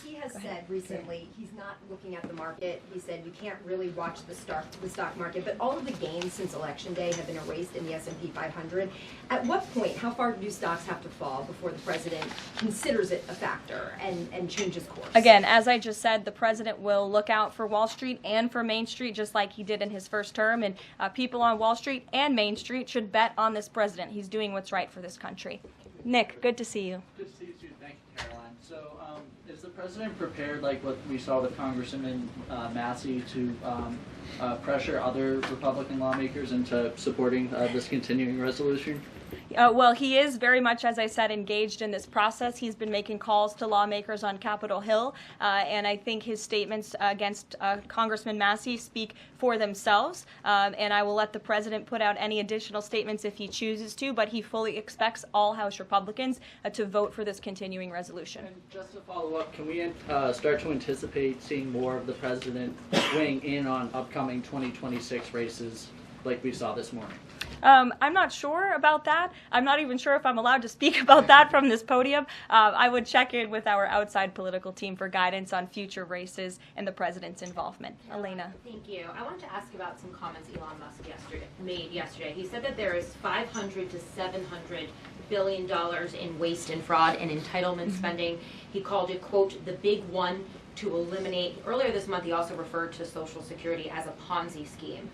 He has said recently he's not looking at the market. He said you can't really watch the stock market, but all of the gains since Election Day have been erased in the S&P 500. At what point, how far do stocks have to fall before the president considers it a factor and changes course? Again, as I just said, the president will look out for Wall Street and for Main Street, just like he did in his first term. And people on Wall Street and Main Street should bet on this president. He's doing what's right for this country. Nick, good to see you. Good to see you too. Thank you, Caroline. So, is the president prepared, like what we saw with Congressman Massey, to pressure other Republican lawmakers into supporting this continuing resolution? Well, he is very much, as I said, engaged in this process. He's been making calls to lawmakers on Capitol Hill, and I think his statements against Congressman Massey speak for themselves, and I will let the president put out any additional statements if he chooses to, but he fully expects all House Republicans to vote for this continuing resolution. And just to follow up, can we start to anticipate seeing more of the president weighing in on upcoming 2026 races like we saw this morning? I'm not sure about that. I'm not even sure if I'm allowed to speak about that from this podium. I would check in with our outside political team for guidance on future races and the president's involvement. Elena. Thank you. I wanted to ask about some comments Elon Musk made yesterday. He said that there is $500 to $700 billion in waste and fraud and entitlement spending. He called it, quote, the big one to eliminate. Earlier this month, he also referred to Social Security as a Ponzi scheme.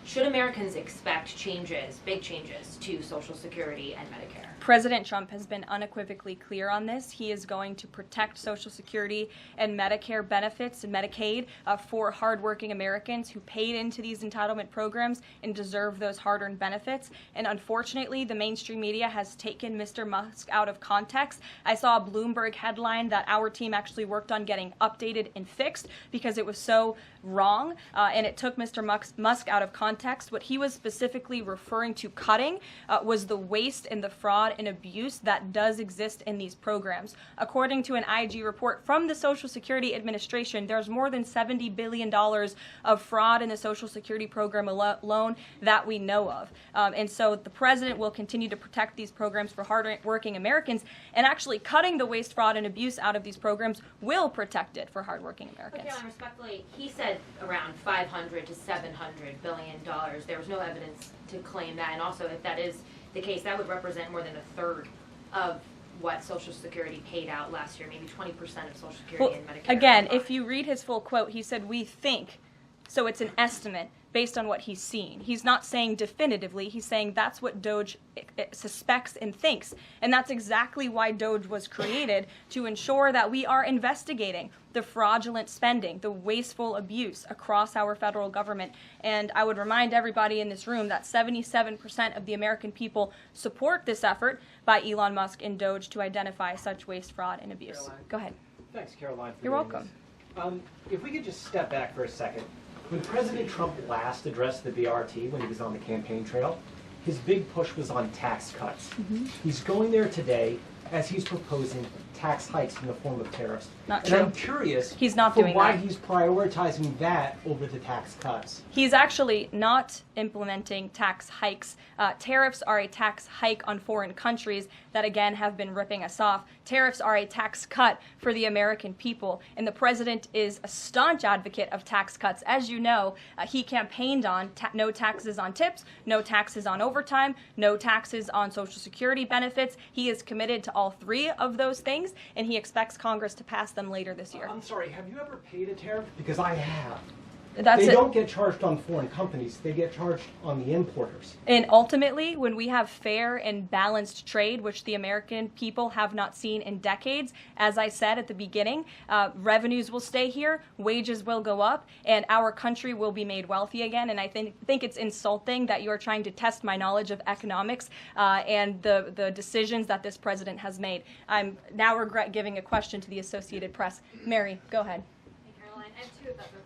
Should Americans expect changes, big changes, to Social Security and Medicare? President Trump has been unequivocally clear on this. He is going to protect Social Security and Medicare benefits and Medicaid for hardworking Americans who paid into these entitlement programs and deserve those hard-earned benefits. And unfortunately, the mainstream media has taken Mr. Musk out of context. I saw a Bloomberg headline that our team actually worked on getting updated and fixed because it was so wrong, and it took Mr. Musk out of context. What he was specifically referring to cutting was the waste and the fraud and abuse that does exist in these programs. According to an IG report from the Social Security Administration, there's more than $70 billion of fraud in the Social Security program alone that we know of. And so the president will continue to protect these programs for hard-working Americans, and actually cutting the waste, fraud, and abuse out of these programs will protect it for hard-working Americans. But Caroline, respectfully, he said around $500 to $700 billion. There was no evidence to claim that, and also if that is the case, that would represent more than a third of what Social Security paid out last year, maybe 20% of Social Security and Medicare. Again, if you read his full quote, he said, we think, so it's an estimate based on what he's seen. He's not saying definitively, he's saying that's what DOJ suspects and thinks. And that's exactly why DOJ was created, to ensure that we are investigating the fraudulent spending, the wasteful abuse across our federal government. And I would remind everybody in this room that 77% of the American people support this effort by Elon Musk and DOJ to identify such waste, fraud, and abuse. Caroline. Go ahead. Thanks, Caroline. You're welcome. If we could just step back for a second. When President Trump last addressed the BRT when he was on the campaign trail, his big push was on tax cuts. He's going there today as he's proposing tax hikes in the form of tariffs. Not and true. I'm curious He's not for doing why that. he's prioritizing that over the tax cuts. He's actually not implementing tax hikes. Tariffs are a tax hike on foreign countries that, again, have been ripping us off. Tariffs are a tax cut for the American people, and the president is a staunch advocate of tax cuts. As you know, he campaigned on no taxes on tips, no taxes on overtime, no taxes on Social Security benefits. He is committed to all three of those things, and he expects Congress to pass them later this year. I'm sorry, have you ever paid a tariff? Because I have. That's they it. don't get charged on foreign companies. They get charged on the importers. And ultimately, when we have fair and balanced trade, which the American people have not seen in decades, as I said at the beginning, revenues will stay here, wages will go up, and our country will be made wealthy again. And I think it's insulting that you are trying to test my knowledge of economics and the decisions that this president has made. I'm now regret giving a question to the Associated Press. Mary, go ahead. Hey, Caroline, I have two if that's okay.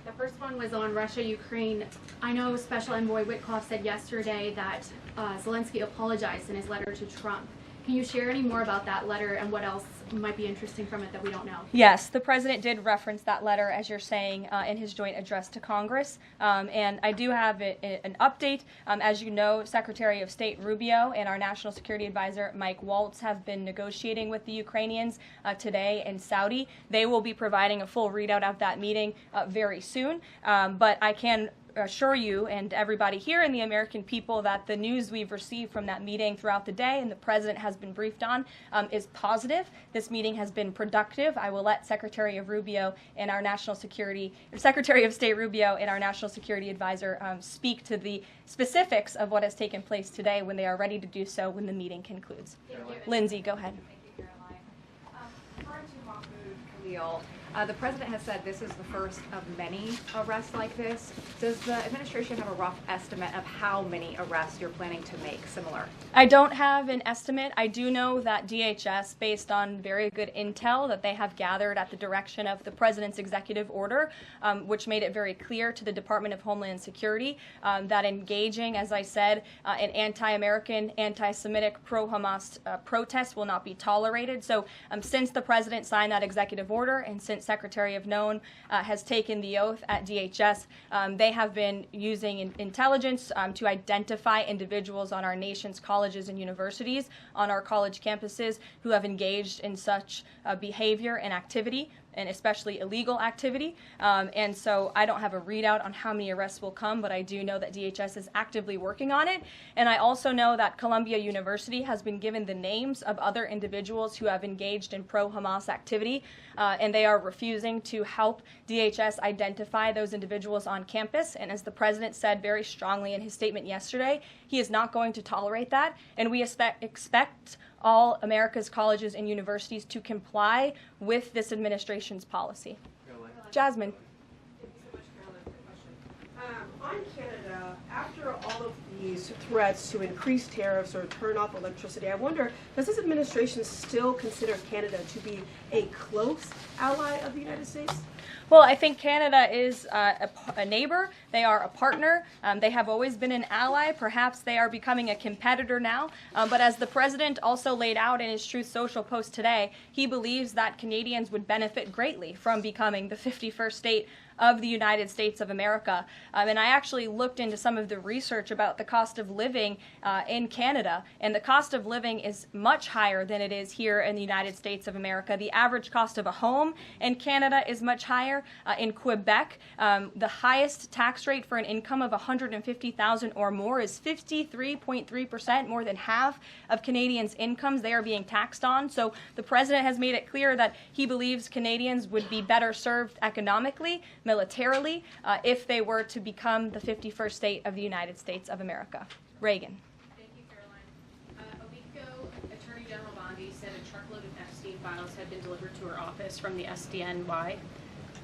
The first one was on Russia-Ukraine. I know Special Envoy Witkoff said yesterday that Zelensky apologized in his letter to Trump. Can you share any more about that letter and what else might be interesting from it that we don't know? Yes, the president did reference that letter, as you're saying, in his joint address to Congress. And I do have an update. As you know, Secretary of State Rubio and our National Security Advisor Mike Waltz have been negotiating with the Ukrainians today in Saudi. They will be providing a full readout of that meeting very soon. But I can assure you and everybody here and the American people that the news we've received from that meeting throughout the day and the president has been briefed on is positive. This meeting has been productive. I will let Secretary of State Rubio and our National Security Advisor speak to the specifics of what has taken place today when they are ready to do so when the meeting concludes. Lindsay, go ahead. Thank you, Karoline. Referring to Mahmoud Khalil, the president has said this is the first of many arrests like this. Does the administration have a rough estimate of how many arrests you're planning to make similar? I don't have an estimate. I do know that DHS, based on very good intel that they have gathered at the direction of the president's executive order, which made it very clear to the Department of Homeland Security that engaging, as I said, in anti-American, anti-Semitic, pro-Hamas protests will not be tolerated. So since the president signed that executive order and since Secretary of Known has taken the oath at DHS, they have been using intelligence to identify individuals on our nation's colleges and universities, on our college campuses, who have engaged in such behavior and activity, and especially illegal activity. And so I don't have a readout on how many arrests will come, but I do know that DHS is actively working on it. And I also know that Columbia University has been given the names of other individuals who have engaged in pro-Hamas activity, and they are refusing to help DHS identify those individuals on campus. And as the president said very strongly in his statement yesterday, he is not going to tolerate that, and we expect all America's colleges and universities to comply with this administration's policy. Jasmine. Thank you so much, Caroline, for the question. On Canada, after all of these threats to increase tariffs or turn off electricity, I wonder, does this administration still consider Canada to be a close ally of the United States? Well, I think Canada is a neighbor. They are a partner. They have always been an ally. Perhaps they are becoming a competitor now. But as the president also laid out in his Truth Social post today, he believes that Canadians would benefit greatly from becoming the 51st state of the United States of America. And I actually looked into some of the research about the cost of living in Canada, and the cost of living is much higher than it is here in the United States of America. The average cost of a home in Canada is much higher. In Quebec, the highest tax rate for an income of $150,000 or more is 53.3%, more than half of Canadians' incomes they are being taxed on. So the president has made it clear that he believes Canadians would be better served economically, militarily, if they were to become the 51st state of the United States of America. Reagan. Thank you, Caroline. A week ago, Attorney General Bondi said a truckload of Epstein files had been delivered to her office from the SDNY.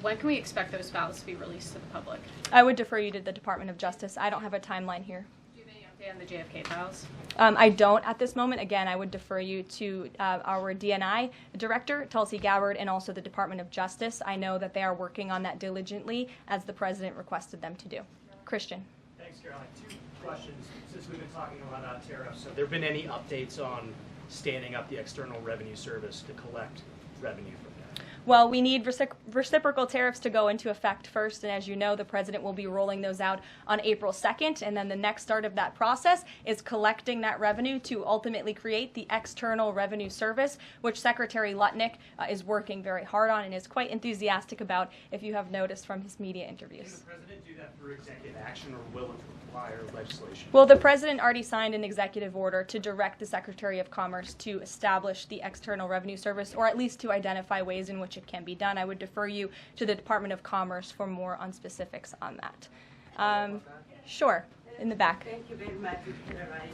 When can we expect those files to be released to the public? I would defer you to the Department of Justice. I don't have a timeline here. Do you have any update on the JFK files? I don't at this moment. Again, I would defer you to our DNI director, Tulsi Gabbard, and also the Department of Justice. I know that they are working on that diligently, as the president requested them to do. Christian. Thanks, Caroline. Two questions. Since we've been talking a lot about tariffs, have there been any updates on standing up the External Revenue Service to collect revenue from that? Well, we need reciprocal tariffs to go into effect first, and as you know, the president will be rolling those out on April 2nd, and then the next start of that process is collecting that revenue to ultimately create the External Revenue Service, which Secretary Lutnick is working very hard on and is quite enthusiastic about, if you have noticed from his media interviews. Can the president do that through executive action, or will it require legislation? Well, the president already signed an executive order to direct the Secretary of Commerce to establish the External Revenue Service, or at least to identify ways in which it can be done. I would defer you to the Department of Commerce for more on specifics on that. Sure, in the back. Thank you very much, Caroline.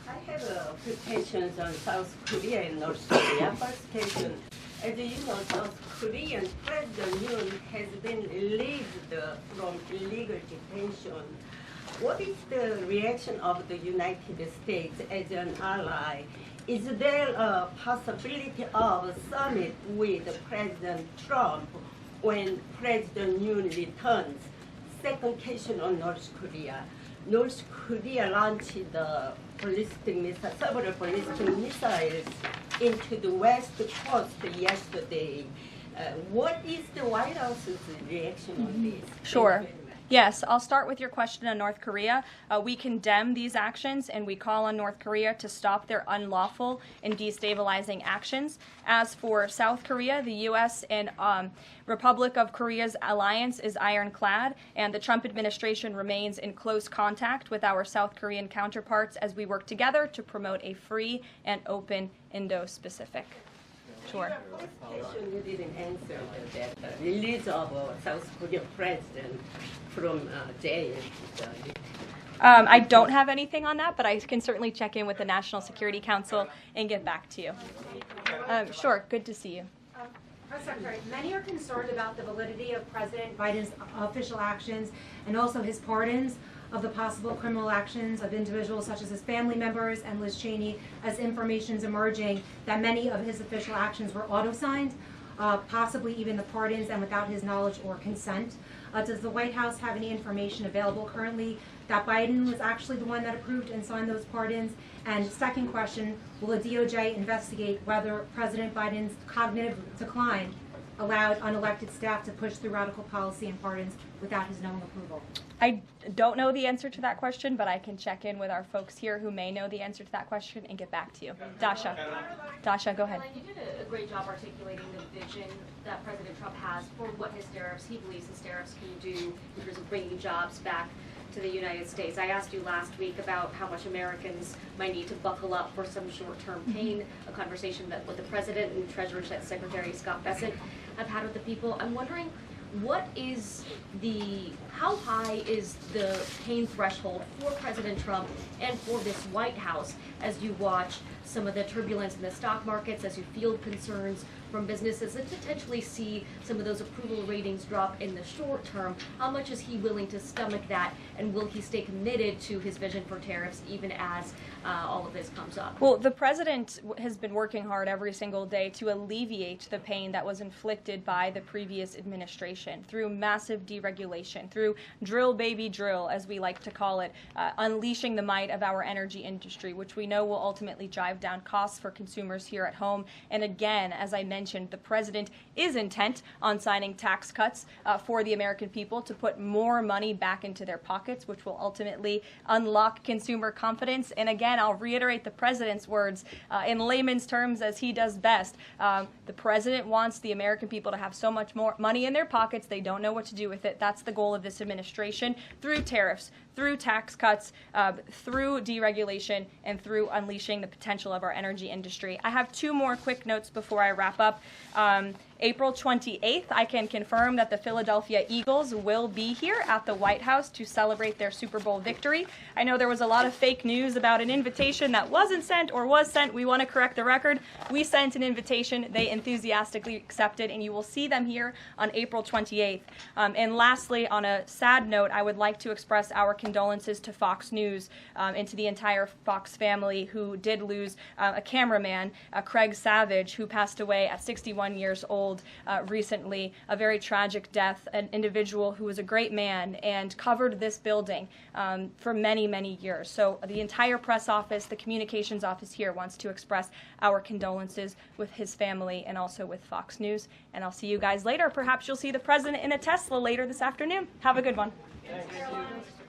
I have a few questions on South Korea and North Korea. First question, as you know, South Korean President Yoon has been released from illegal detention. What is the reaction of the United States as an ally? Is there a possibility of a summit with President Trump when President Yoon returns? Second question on North Korea. North Korea launched the several ballistic missiles into the West Coast yesterday. What is the White House's reaction on this? Sure. Yes, I'll start with your question on North Korea. We condemn these actions and we call on North Korea to stop their unlawful and destabilizing actions. As for South Korea, the U.S. and Republic of Korea's alliance is ironclad, and the Trump administration remains in close contact with our South Korean counterparts as we work together to promote a free and open Indo-Pacific. Sure. First question you didn't answer that release of South Korean president from jail. I don't have anything on that, but I can certainly check in with the National Security Council and get back to you. Sure, good to see you. Press Secretary, many are concerned about the validity of President Biden's official actions and also his pardons of the possible criminal actions of individuals such as his family members and Liz Cheney, as information is emerging that many of his official actions were auto-signed, possibly even the pardons, and without his knowledge or consent. Does the White House have any information available currently that Biden was actually the one that approved and signed those pardons? And second question, will the DOJ investigate whether President Biden's cognitive decline allowed unelected staff to push through radical policy and pardons without his knowing approval? I don't know the answer to that question, but I can check in with our folks here who may know the answer to that question and get back to you. Dasha, go ahead. Karoline, you did a great job articulating the vision that President Trump has for what he believes his tariffs can do in terms of bringing jobs back to the United States. I asked you last week about how much Americans might need to buckle up for some short-term pain, a conversation that with the President and Treasury Secretary Scott Bessent have had with the people. I'm wondering, how high is the pain threshold for President Trump and for this White House as you watch some of the turbulence in the stock markets, as you field concerns from businesses and potentially see some of those approval ratings drop in the short term? How much is he willing to stomach that, and will he stay committed to his vision for tariffs even as all of this comes up? Well, the president has been working hard every single day to alleviate the pain that was inflicted by the previous administration through massive deregulation, through drill baby drill, as we like to call it, unleashing the might of our energy industry, which we know will ultimately drive down costs for consumers here at home. And again, as I mentioned, the president is intent on signing tax cuts for the American people to put more money back into their pockets, which will ultimately unlock consumer confidence. And again, I'll reiterate the president's words in layman's terms as he does best. The president wants the American people to have so much more money in their pockets they don't know what to do with it. That's the goal of this administration, through tariffs, through tax cuts, through deregulation, and through unleashing the potential of our energy industry. I have two more quick notes before I wrap up. April 28th, I can confirm that the Philadelphia Eagles will be here at the White House to celebrate their Super Bowl victory. I know there was a lot of fake news about an invitation that wasn't sent or was sent. We want to correct the record. We sent an invitation. They enthusiastically accepted, and you will see them here on April 28th. And lastly, on a sad note, I would like to express our condolences to Fox News and to the entire Fox family who did lose a cameraman, Craig Savage, who passed away at 61 years old recently. A very tragic death, an individual who was a great man and covered this building for many, many years. So the entire press office, the communications office here wants to express our condolences with his family and also with Fox News. And I'll see you guys later. Perhaps you'll see the president in a Tesla later this afternoon. Have a good one. Thanks.